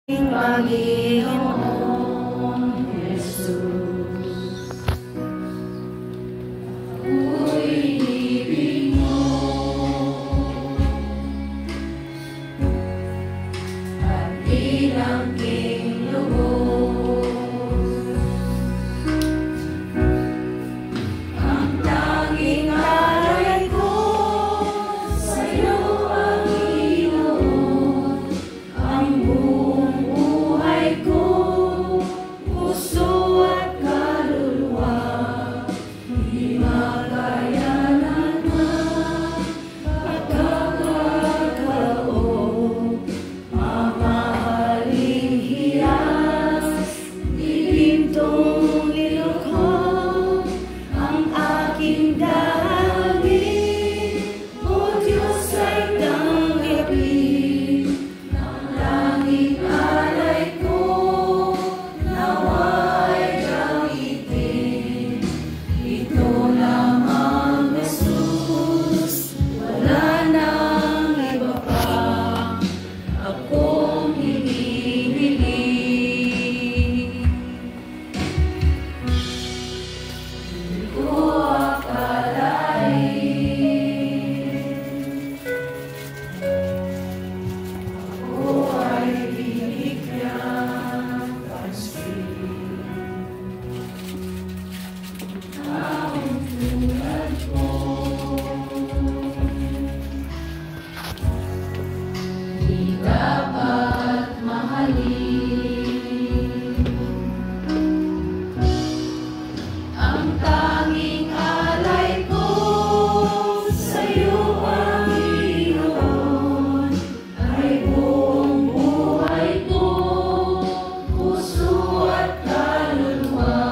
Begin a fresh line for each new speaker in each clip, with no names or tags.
Panginoong Jesus, ako'y ibig mo at ilang king lubos, ang tanging alay ko sa'yo ang Panginoon, ang buong buhay ko, puso at kaluluwa, di makayanan man pagkakataon, mamahaling hiyas, dibintong ilukhod, ang aking dalangin, o Diyos ay tanggapin, ng langit alay ko, nawa'y gamitin. Ito lamang Jesus, wala nang iba pa akong hinihiling. Di ko akalain ako ay binigyan pansin. Taong tulad ko, di dapat mahalin. Ang tanging alay ko sa'yo ang Panginoon, ay buong buhay ko, puso at kaluluwa,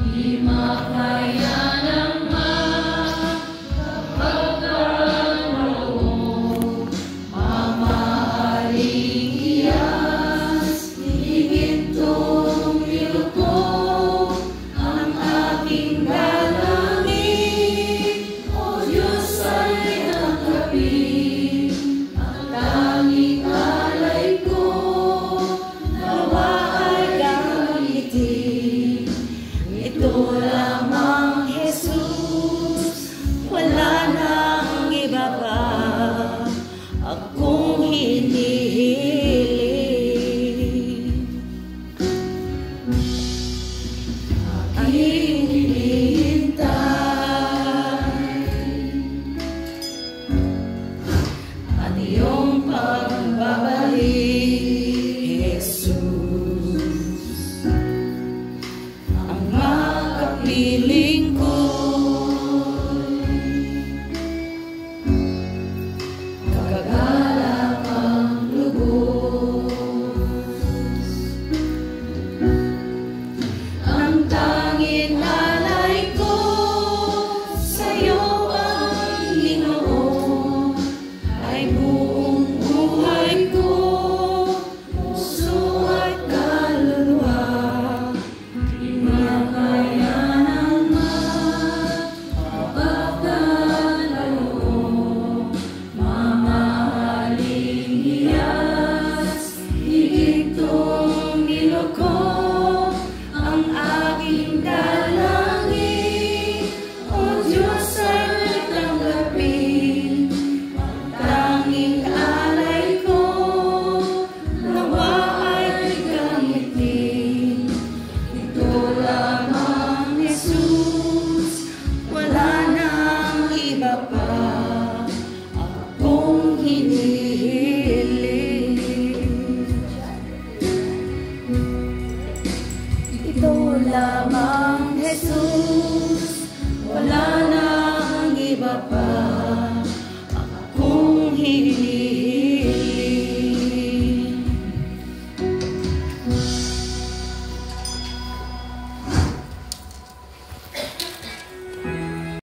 di makayanan man pagkakataon, mamahaling hiyas, dibintong ilukhod, ang aking dalangin, o Diyos ay tanggapin, ang tanging alay ko, nawa ay gamitin. Ito lamang Jesus, wala nang iba pa akong hinihiling. Aking hinihintay ang iyong pagbabalik, Jesus, ang makapiling ko. Kagagalak ang lubos, ang tanging alay ko sa'yo ang Panginoon, ay buong buhay ko, puso at kaluluwa, di makayanan man pagkakataon, mamahaling hiyas, dibintong ilukhod, ang aking dalangin, o Diyos ay tanggapin, ang tanging alay ko, nawa ay gamitin. Ito lamang Jesus, wala nang iba pa akong hinihiling. Ito lamang